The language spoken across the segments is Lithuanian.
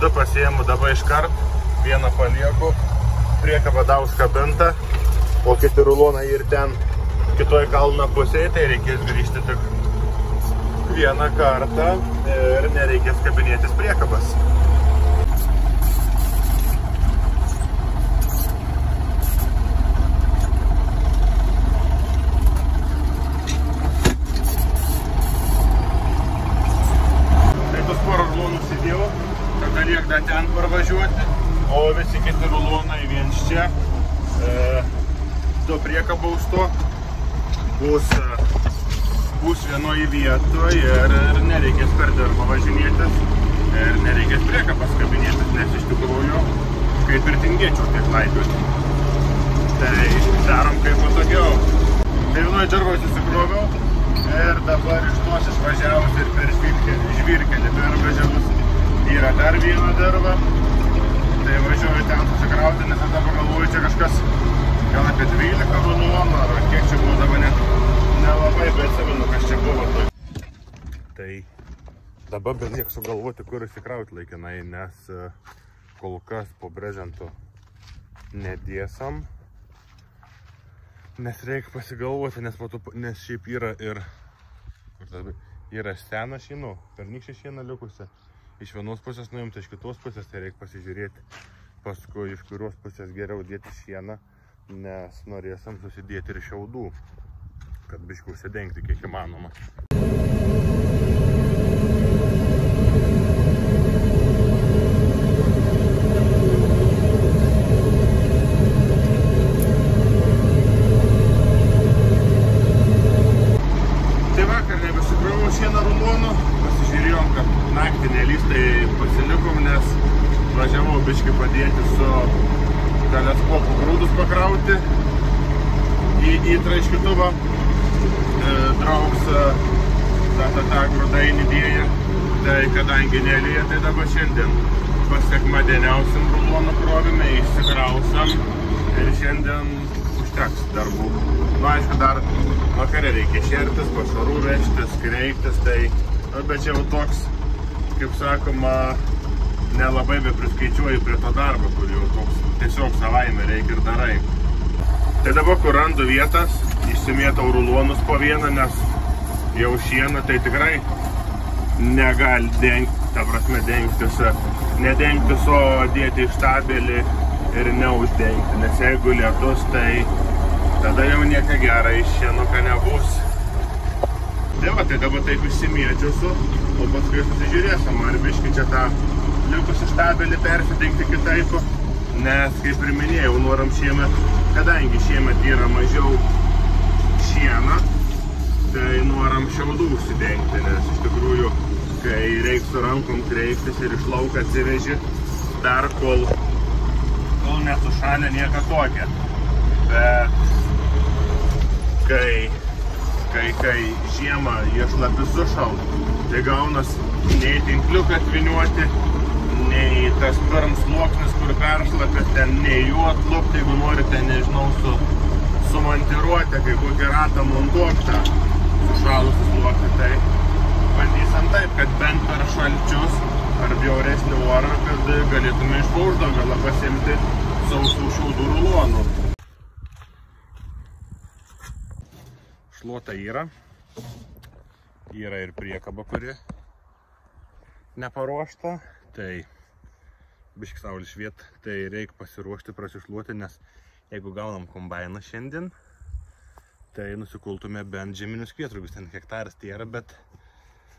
du pasiėmu dabar iškart, vieną palieku, priekaba dar užkabinta, o kiti rulonai ir ten kitoj kalno pusėje, tai reikės grįžti tik vieną kartą ir nereikės kabinėtis priekabas. Liek dar ten parvažiuoti, o visi kiti rulonai viens čia, to priekaba už to bus vienoje vietoje ir nereikės per darbą važinėtis ir nereikės priekabas kabinėtis, nes iš tikrųjų kaip ir tingėčiau tiek laipioti. Tai darom kaip patogiau. Tai vienoje darbą susikroviau ir dabar iš tos išvažiavus ir per žvyrkelį pervažiavus yra dar vieną darbą, tai važiuoju ten susikrauti, nes dabar galvoju, čia kažkas gal apie 12 rulonų, ar kiek čia buvo dabar nelabai, bet atsimenu, kas čia buvo. Tai dabar beliek sugalvoti, kur įsikrauti laikinai, nes kol kas po brezentu nedėsam, nes reikia pasigalvoti, nes šiaip yra ir senas šienų, pernykščią šieną likusi. Iš vienos pusės nuimti, iš kitos pusės, tai reikia pasižiūrėti paskui, iš kurios pusės geriau dėti šieną, nes norėsim susidėti ir šiaudų, kad biškį užsidengti kiek įmanoma. Tai vakar nebesikrovau šieną rulonų, pasižiūrėjom, kad naktį nelystai pasilikom, nes važiavau biškį padėti su teleskopu grūdus pakrauti į traiškytuvą. Draugs tą grūdainį dėja, tai kadangi nelėja, tai dabar šiandien pasiekmadieniausiam rulonų krovime, išsikrausam ir šiandien užteks darbų. Aišku, dar vakare reikia šertis, pašarų vežtis, kreiptis, tai bet čia jau toks, kaip sakoma, nelabai bepriskaičiuoju prie to darbo, kur jau toks tiesiog savaime reikia ir darai. Tai dabar, kur randu vietas, išsimėtau rulonus po vieną, nes jau šieną tai tikrai negali dengti, ta prasme nedengtis, o dėti iš tabelį ir neuždengti, nes jeigu lietus, tai tada jau nieka gera iš šienuką nebus. Tai dabar taip išsimėčiusiu, o paskui susižiūrėsim, ar biškį čia tą likusį štabelį persidengti kitaip, nes, kaip ir minėjau, noram šiemet, kadangi šiemet yra mažiau šieno, tai noram šiaudų užsidengti, nes iš tikrųjų, kai reiks su rankom kreiptis ir iš lauką atsiveži, dar kol nesušalė nieka tokia. Bet kai žiemą jie šlapi sušal, tai gaunas nei tinkliuką atviniuoti, nei tas pirms sluoksnis, kur peršlapė, ten nei jų atlupti, jeigu norite, nežinau, sumontiruoti, kai kokį ratą montuok tą sušalusi sluoksnį, tai bandysim taip, kad bent per šalčius ar bjauresnį orą, kad galėtume iš pauždagalą pasiimti sausų šiaudų rulonų. Šluota yra ir priekaba, kuri neparuošta, tai biškį saulė šviet, tai reikia pasiruošti prasišluoti, nes jeigu gaunam kombainą šiandien, tai nusikultume bent žieminius kvietrugius, ten hektaras tai yra, bet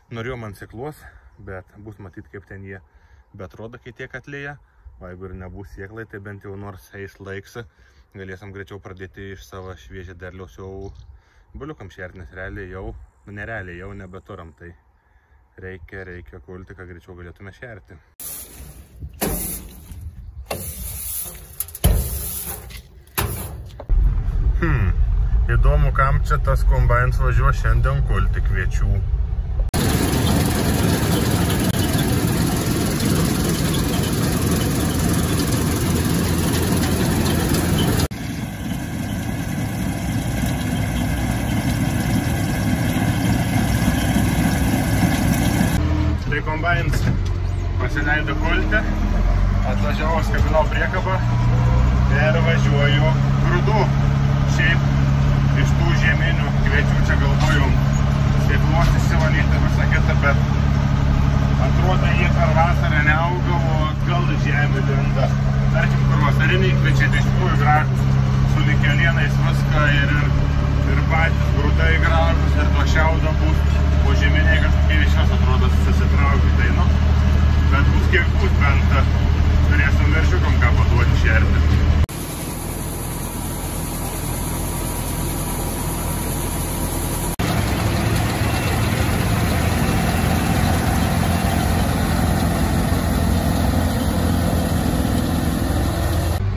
norėjom ant sėklos, bet bus matyti, kaip ten jie betrodo, kai tiek atlėja, o jeigu ir nebus sėklai, tai bent jau nors eis laiks, galėsim greičiau pradėti iš savo šviežią derliaus jau buliukam šerti, nes realiai jau nebeturam, tai reikia kulti, kad greičiau galėtume šerti. Įdomu, kam čia tas kombainas važiuoja šiandien kulti kviečių. pasileido kulti, atvažiavau, skabinau priekabą ir važiuoju grūdų. Šiaip iš tų žieminių kviečių čia galvoju sėklos išsivalyti visą kitą, bet atrodo jie per vasarą neauga, o atgal žemė linda. Tarkim, kur vasariniai kviečiai, tai iš tikrųjų gražus, su nikelienais viską ir patys grūdai gražus, ir to šiaudo bus, o žieminiai kažkokie iš jos atrodo susitraukti, tai nu, bet bus kiek bus, bent turėsim veršiukam ką paduoti šerti.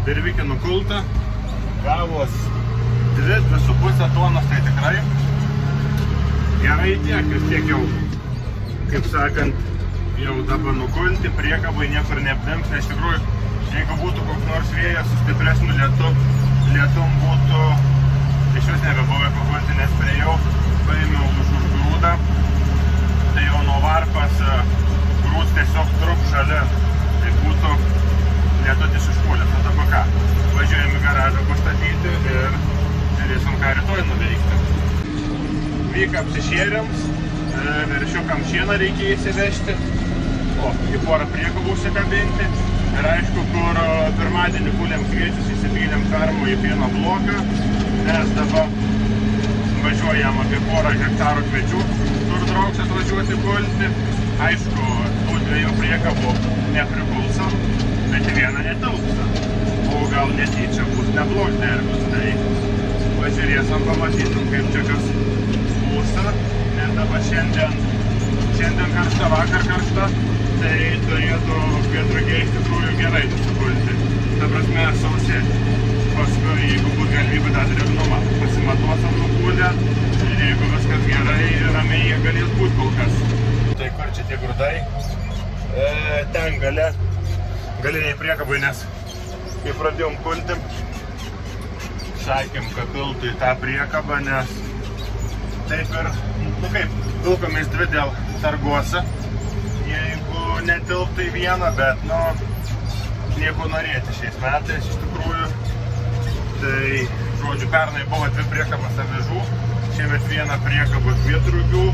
Dirvikė nukulta, gavos 2,5 tonos, tai tikrai gerai tiek, vis tiek jau, kaip sakant, jau dabar nukulti, priekabai niekur neapdims, nes iš tikrųjų, jeigu būtų koks nors vėjas su stipresniu lietum būtų iš vis nebebuvę pakulti, nes priejau, paėmiau už grūdą, tai jau nuo varpas grūds tiesiog trup šalia, tai būtų lietutis iškūlės, o dabar ką? Važiuojam į garažą pastatyti ir žiūrėsim, ką rytoj nuveikti. Vyką apsišėrėm, veršiukam šieną reikia įsivežti, į porą priekabų užsikabinti ir aišku, kur pirmadienį kūlėm kviečius, įsipylėm fermų į pieno bloką, nes dabar važiuojam apie porą hektarų kviečių, kur draugs atvažiuoti kulti. Aišku, tų dviejų priekabų neprikulsam, bet į vieną netilpsa, o gal netyčia bus neblogs derbis, tai pažiūrėsim, pamatysim, kaip čia kas būsa, nes dabar šiandien karšta, vakar karšta, tai turėtų pietrugiai iš tikrųjų gerai nusikulti. Ta prasme, sausė, paskui, jeigu bus galimybė tą drėgnumą, pasimatuosim nukūlę ir jeigu viskas gerai, ramiai jie galės būti kol kas. Tai kur čia tie grūdai? Ten galiniai priekabai, nes kai pradėjom kulti, sakėm, kad piltų į tą priekabą, nes taip ir, nu kaip, pilkomės dvi dėl sarguose, jeigu netilptų į vieną, bet, nu, nieko norėti šiais metais iš tikrųjų. Tai, žodžiu, pernai buvo dvi priekabas avižų, šiemet vieną priekabą kvietrugių,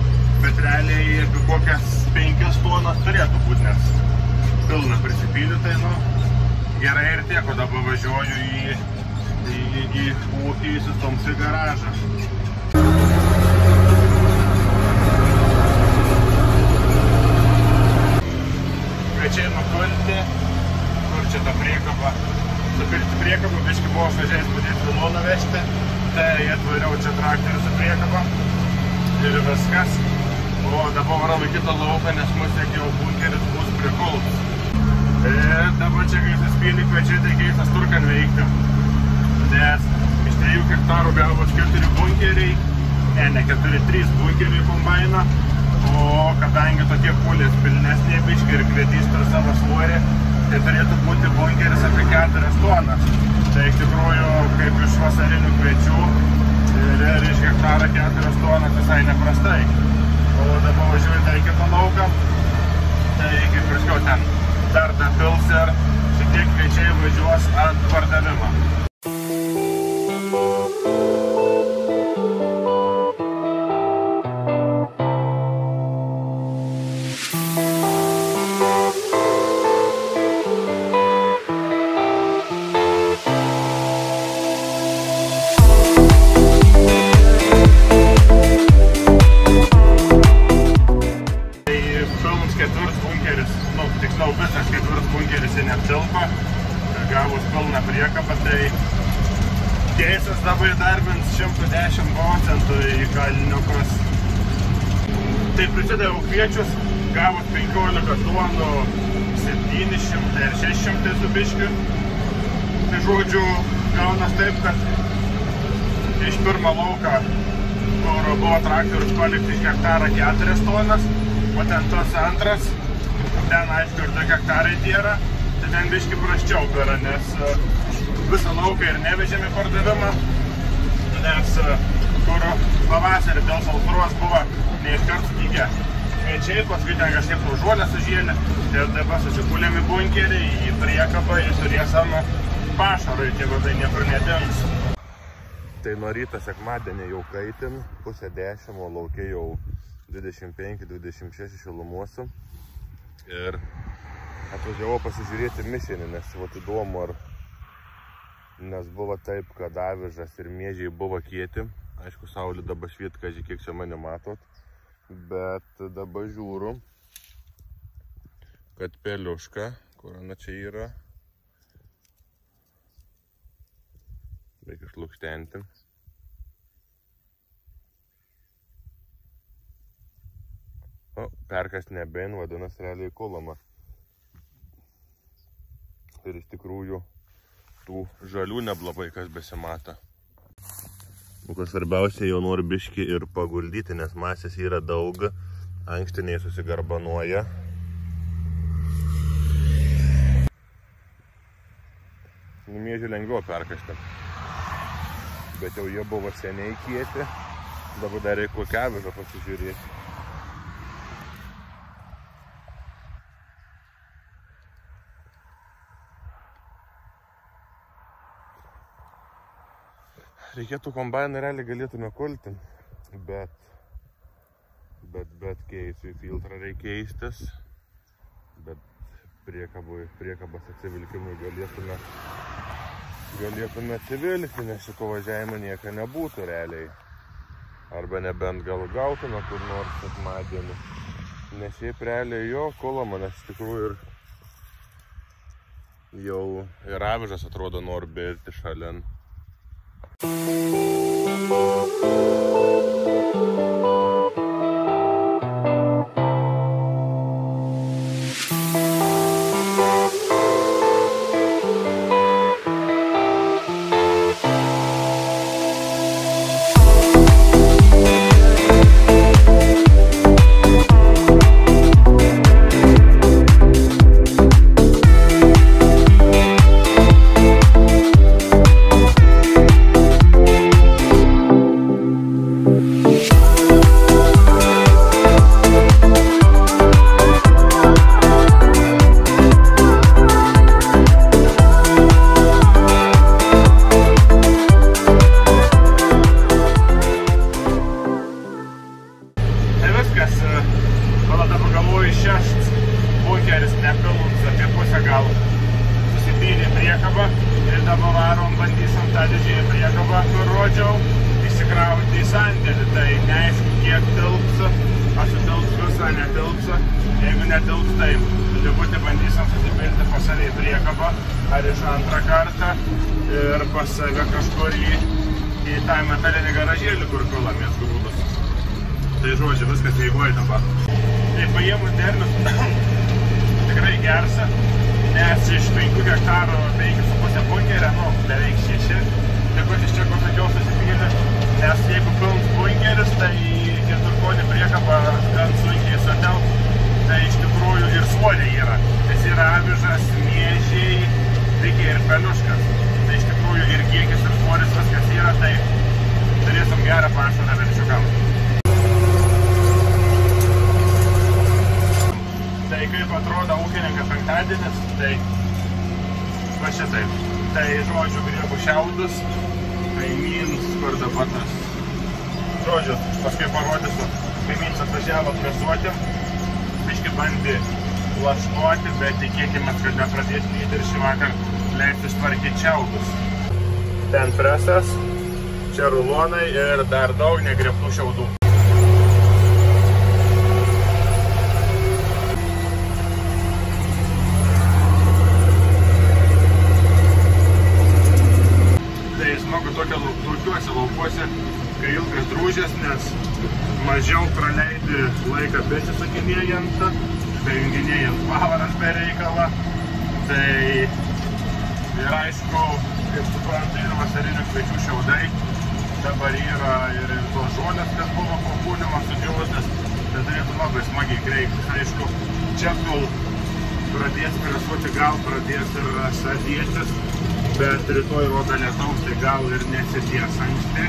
bet realiai apie kokias 5 tonas turėtų būti, nes pilna prisipylį, tai nu, gerai ir tiek, o dabar važiuoju į ūkį įsistumsiu į garažą. Kviečiai nukulti, kur čia ta priekaba. Supirkti priekabą, biškai buvo švažiais būdėti viloną vežti, tai atvariau čia traktorių su priekaba ir viskas. O dabar varom į kitą lauką, nes mūsų jau bunkeris bus prikultas. Ir dabar čia, kai suspėlį kviečiai, tai keistas turkan veikti. Nes iš 3 hektarų gavos 4 bunkeriai, ne 4, 3 bunkeriai kombainą. O kadangi tokie pūlės pilnesnė biškai ir kvietys per savo svorį, tai turėtų būti bunkeris apie 4 tonas. Tai iš tikrųjų, kaip iš vasarinių kviečių, ir iš hektarą 4 tonas visai neprastai. O dabar važiuoju dar į kitą lauką, tai kaip ir sakiau, ten dar dapils ir šitie kviečiai važiuos ant pardavimą. Visas 4 bunkeris neaptilpa, gavus pilną priekabą, tai keisas dabar įdarbins 110% į kaliniukus. Tai prisidaviau kviečius, gavus 15 tonų 700 ir 600 su biškiu. Tai žodžiu, gaunas taip, kad iš pirmą lauką, kur buvo traktorius palikti iš hektarą 4 tonas, o ten tos antras, ten aišku ir 2 hektarai yra, tai ten biški prasčiau yra, nes visą lauką ir nevežėme pardavimą, nes kur pavasarį dėl saltūros buvo neiškart sudygę kviečiai, paskui ten kažkaip žolę sužėlė. Tai dabar susikūlėm į bunkerį, į priekabą ir turėsam pašarui, tie vadai niekur nedings. Tai nuo ryto sekmadienį jau kaitin, 9:30, o laukia jau 25-26 šilumos. Ir atvažiavau pasižiūrėti mišinį, nes vat įdomu, nes buvo taip, kad avižas ir miežiai buvo kieti. Aišku, saulė dabar šviet, kažkai kiek čia mane matot. Bet dabar žiūriu, kad peliuška, kur ana čia yra, reikia išlukštenti. O, perkas nebein, vadinasi realiai kulama. Ir iš tikrųjų tų žalių neblabai kas besimata. Kas svarbiausia, jau noriu biškį ir paguldyti, nes masės yra daug, ankštiniai susigarbanuoja. Miežių lengviau perkasti, bet jau jie buvo seniai kieti, dabar dar reikia kokią avižą pasižiūrėti. Reikėtų kombainą realiai galėtume kulti, bet keisiu į filtrą reikia keistis, bet priekabos atsivilkimui galėtume atsivilkti, nes šito važiavimo nieko nebūtų realiai. Arba nebent gal gautume kur nors sekmadienį. Nes šiaip realiai jo kulama, nes iš tikrųjų jau ir avižas atrodo nori bėgti šalin. Jeigu netilps, tai truputį bandysim susipilti pas save į priekabą ar iš antrą kartą ir pas save kažkur į tą metalinį garažėlį, kur kulamės grūdus. Tai žodžiu, viskas eigoja dabar. Tai paėmus derlius tikrai gersa, nes iš 5 hektarų 5,5 bunkerio, beveik 6, tikus iš čia, kur sakiau, susipylė, nes jeigu pilns bunkeris, tai keturkonį priekabą gan sunkiai sutelp. Tai iš tikrųjų ir svoriai yra. Tas yra avižas, miežiai, reikia ir peliuškas. Tai iš tikrųjų ir kiekis ir svoris viskas yra, tai turėsim gerą pašarą velčiukams. Tai kaip atrodo ūkininkas penktadienis, tai va šitaip. Tai žodžiu griebu šiaudus, kaimyns, kur dabar tas. Žodžiu, paskui parodysiu, kaimyns atvažiavo presuoti. Biški bandė lašnuoti, bet tikėkime, kad nepradės lyti ir šį vakar leisti ištvarkyti šiaudus. Ten presas, čia rulonai ir dar daug negriebtų šiaudų. Tai smagu tokiuose laukuose, kai ilgas drūžės, nes mažiau praleidi laiką besisukinėjant, pajunginėjant pavaras be reikalą. Tai ir aišku, kaip suprantu, ir vasarinių kviečių šiaudai. Dabar yra ir tos žolės, kas buvo po kūnimo sudžiūvusios. Tai turėtų labai smagiai kreiptis. Aišku, čia kol pradės presuoti, gal pradės ir sadėtis, bet rytoj rodo lietaus, tai gal ir nesidės anksti.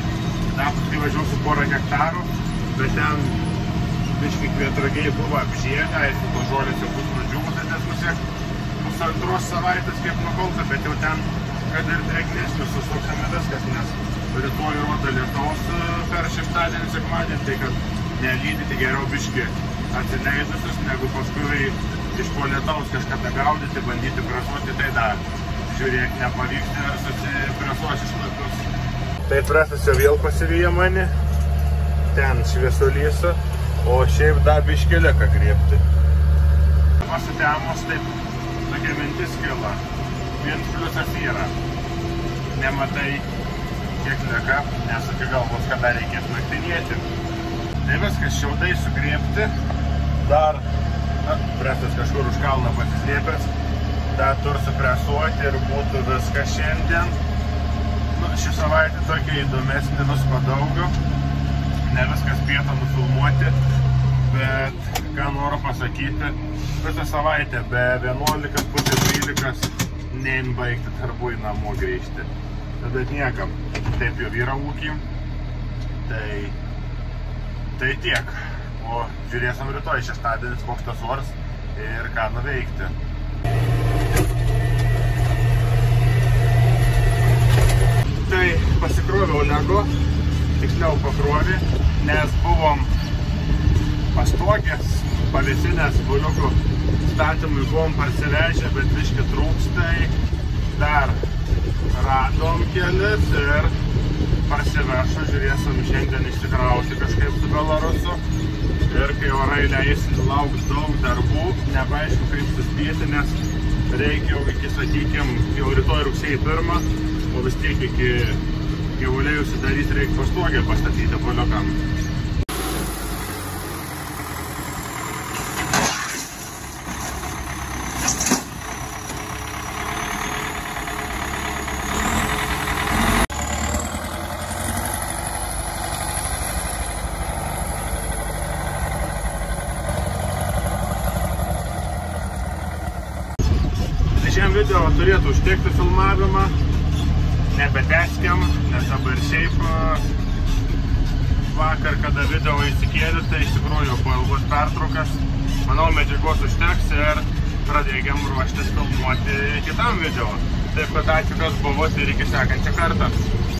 Dar paskui važiuosiu porą hektarų. Bet ten biški kvietrugiai buvo apžėlę, aišku, tos žolės jau bus nudžiūvusios, nes nusiek pusantros savaitės kaip nukolta, bet jau ten, kad ir drėgnesnis susuksime viskas, nes rytoj rodo lietaus per šeštadienį, sekmadienį, tai kad nelydyti geriau biški atsileidusius, negu paskui iš po lietaus kažkada gaudyti, bandyti presuoti, tai dar, žiūrėk, nepavyks ir susipresuosi šlapius. Tai presas jau vėl pasivyja mane, ten šviesulys, o šiaip dar biški lieka griebti. Pasitemos, taip, tokia mintis kila, vien pliusas yra, nematai kiek lieka, nesuki galbūt, kada reikės naktinėti. Tai viskas, šiaudai sugriebti, dar, presas kažkur už kalną pasislėpęs, dar turi supresuoti ir būtų viskas šiandien. Ši savaitė tokia įdomesnė, visko daugiau, ne viskas spėta nufilmuoti, bet ką noriu pasakyti, visą savaitę be 11, pusė 12 nein baigti darbų į namo grįžti. Bet niekam, taip jau yra ūkį, tai tiek. O žiūrėsim rytoj, šeštadienis, koks tas oras ir ką nuveikti. Tai pasikroviau Lego, tiksliau pakrovį, nes buvom pastogės, pavėsinės buliukų statymui buvom parsivežę, bet biški trūkstai, dar radom kelis ir parsivešu, žiūrėsim šiandien išsikrauti kažkaip su Belarusu. Ir kai orai leis, lauks daug darbų, nebeaišku kaip suspėti, nes reikia jau iki, sakykim, jau rytoj rugsėjai 1, o vis tiek iki gyvuliai užsidaryti reikia pastogę pastatyti buliukam. Šiam video turėtų užtekti filmavimą, nebetęskiam, nes dabar šiaip vakar, kada video įsikėlė, tai iš tikrųjų po ilgos pertraukas, manau, medžiagos užteks ir pradėgiam ruoštis filmuoti kitam video. Taip, kad ačiū, kas buvot ir iki sekančią kartą.